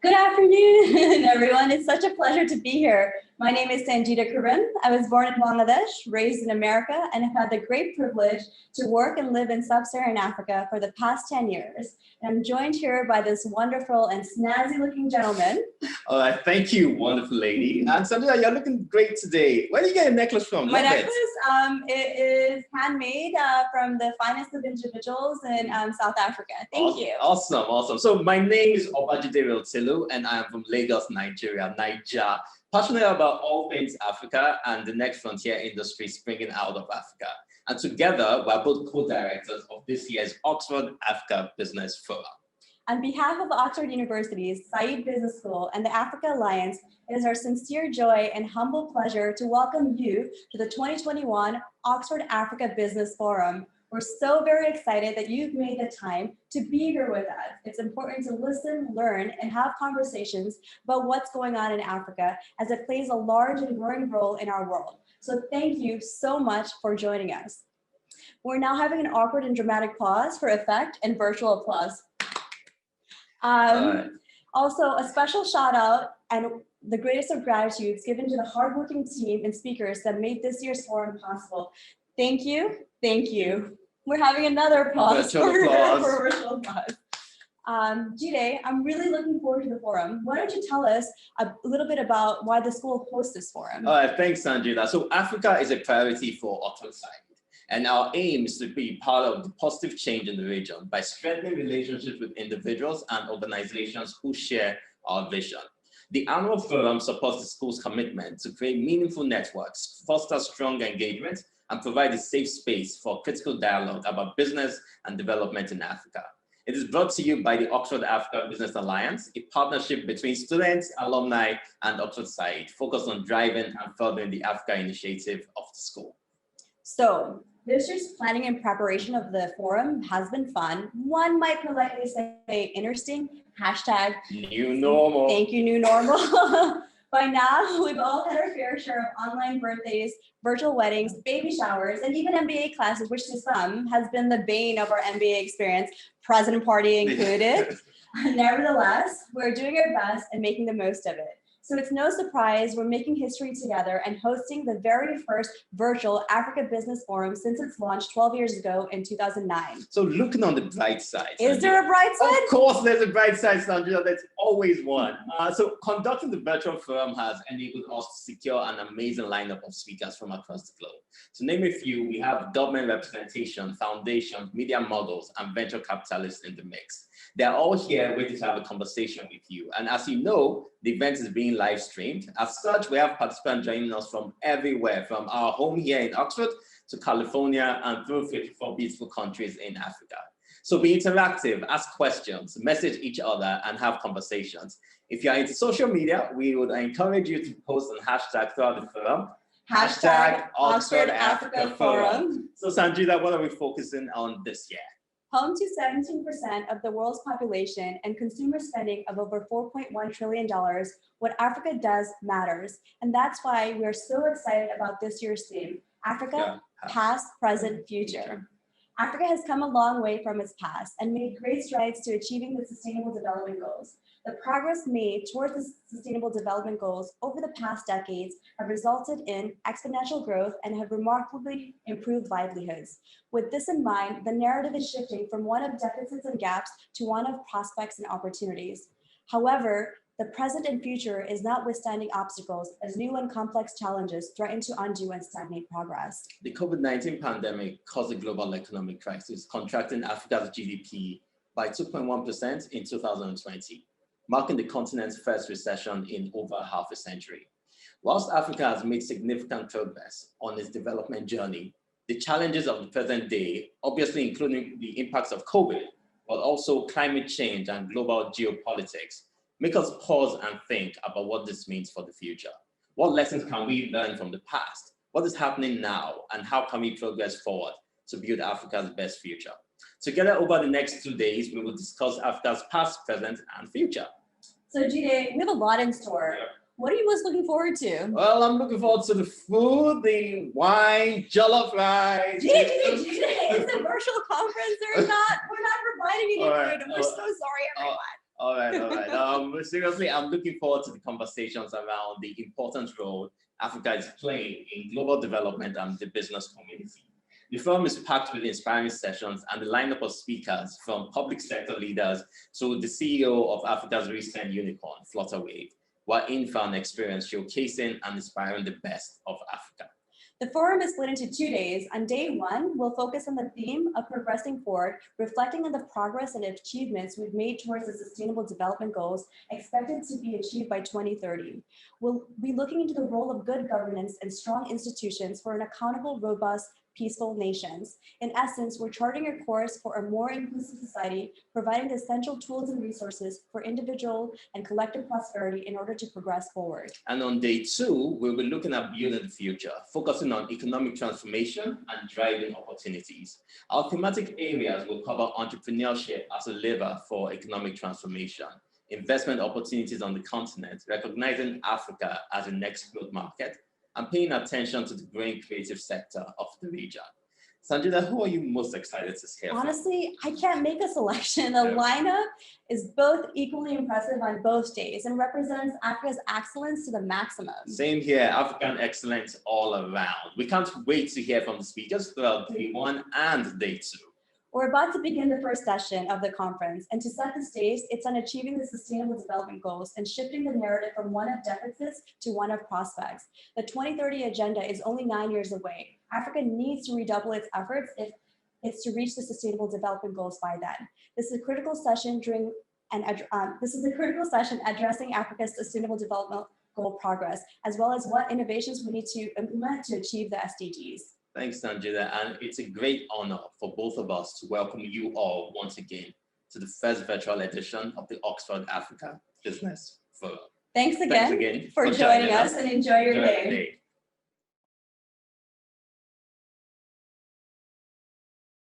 Good afternoon, everyone. It's such a pleasure to be here. My name is Sanjida Karim. I was born in Bangladesh, raised in America, and have had the great privilege to work and live in sub-Saharan Africa for the past 10 years. And I'm joined here by this wonderful and snazzy-looking gentleman. All right, thank you, wonderful lady. And Sanjida, you're looking great today. Where did you get a necklace from? My necklace, it is handmade from the finest of individuals in South Africa. Thank you. Awesome, awesome. So my name is Obajide Rotilu, and I am from Lagos, Nigeria, Niger. Passionate about all things Africa and the next frontier industry springing out of Africa. And together, we're both co-directors of this year's Oxford Africa Business Forum. On behalf of Oxford University's Said Business School and the Africa Alliance, it is our sincere joy and humble pleasure to welcome you to the 2021 Oxford Africa Business Forum. We're so very excited that you've made the time to be here with us. It's important to listen, learn, and have conversations about what's going on in Africa as it plays a large and growing role in our world. So thank you so much for joining us. We're now having an awkward and dramatic pause for effect and virtual applause. Also, a special shout out and the greatest of gratitudes given to the hardworking team and speakers that made this year's forum possible. Thank you, thank you. We're having another applause for virtual applause. Jide, I'm really looking forward to the forum. Why don't you tell us a little bit about why the school hosts this forum? All right, thanks, Sanjida. So Africa is a priority for Oxford Said. And our aim is to be part of the positive change in the region by strengthening relationships with individuals and organizations who share our vision. The annual forum supports the school's commitment to create meaningful networks, foster strong engagement, and provide a safe space for critical dialogue about business and development in Africa. It is brought to you by the Oxford Africa Business Alliance, a partnership between students, alumni, and Oxford Said, focused on driving and furthering the Africa initiative of the school. So, this year's planning and preparation of the forum has been fun. One might politely say interesting, hashtag new normal. Thank you, new normal. By now, we've all had our fair share of online birthdays, virtual weddings, baby showers, and even MBA classes, which to some has been the bane of our MBA experience, president party included. Nevertheless, we're doing our best and making the most of it. So it's no surprise we're making history together and hosting the very first virtual Africa Business Forum since its launch 12 years ago in 2009. So looking on the bright side. Is there a bright side? Of course there's a bright side, Sanjida. There's always one. So conducting the virtual forum has enabled us to secure an amazing lineup of speakers from across the globe. To name a few, we have government representation, foundations, media models, and venture capitalists in the mix. They're all here waiting to have a conversation with you. And as you know, the event is being live streamed. As such, we have participants joining us from everywhere, from our home here in Oxford to California and through 54 beautiful countries in Africa. So be interactive, ask questions, message each other, and have conversations. If you're into social media, we would encourage you to post an hashtag throughout the forum. Hashtag Oxford Africa Forum. So Sanjida, what are we focusing on this year? Home to 17% of the world's population and consumer spending of over $4.1 trillion, what Africa does matters. And that's why we are so excited about this year's theme, Africa, past, present, future. Africa has come a long way from its past and made great strides to achieving the Sustainable Development Goals. The progress made towards the Sustainable Development Goals over the past decades have resulted in exponential growth and have remarkably improved livelihoods. With this in mind, the narrative is shifting from one of deficits and gaps to one of prospects and opportunities. However, the present and future is notwithstanding obstacles as new and complex challenges threaten to undo and stagnate progress. The COVID-19 pandemic caused a global economic crisis, contracting Africa's GDP by 2.1% in 2020. Marking the continent's first recession in over half a century. Whilst Africa has made significant progress on its development journey, the challenges of the present day, obviously including the impacts of COVID, but also climate change and global geopolitics, make us pause and think about what this means for the future. What lessons can we learn from the past? What is happening now? And how can we progress forward to build Africa's best future? Together over the next 2 days, we will discuss Africa's past, present, and future. So Jide, we have a lot in store. What are you most looking forward to? Well, I'm looking forward to the food, the wine, jollof rice. Jide, it's a virtual conference. We're not providing any food, and we're so sorry, everyone. All right, all right. Seriously, I'm looking forward to the conversations around the important role Africa is playing in global development and the business community. The forum is packed with inspiring sessions and the lineup of speakers from public sector leaders to the CEO of Africa's recent unicorn, Flutterwave, who are in for an experience showcasing and inspiring the best of Africa. The forum is split into 2 days. On day 1, we'll focus on the theme of progressing forward, reflecting on the progress and achievements we've made towards the Sustainable Development Goals expected to be achieved by 2030. We'll be looking into the role of good governance and strong institutions for an accountable, robust, peaceful nations. In essence, we're charting a course for a more inclusive society, providing the essential tools and resources for individual and collective prosperity in order to progress forward. And on day 2, we'll be looking at building the future, focusing on economic transformation and driving opportunities. Our thematic areas will cover entrepreneurship as a lever for economic transformation, investment opportunities on the continent, recognizing Africa as a next growth market, and paying attention to the growing creative sector of the region. Sanjida, who are you most excited to hear from? Honestly, I can't make a selection. The lineup is both equally impressive on both days and represents Africa's excellence to the maximum. Same here, African excellence all around. We can't wait to hear from the speakers throughout day 1 and day 2. We're about to begin the first session of the conference, and to set the stage, it's on achieving the Sustainable Development Goals and shifting the narrative from one of deficits to one of prospects. The 2030 agenda is only 9 years away. Africa needs to redouble its efforts if it's to reach the Sustainable Development Goals by then. This is a critical session addressing Africa's Sustainable Development Goal progress, as well as what innovations we need to implement to achieve the SDGs. Thanks, Sanjida, and it's a great honor for both of us to welcome you all once again to the first virtual edition of the Oxford Africa Business Forum. Thanks again for joining us and enjoy your day.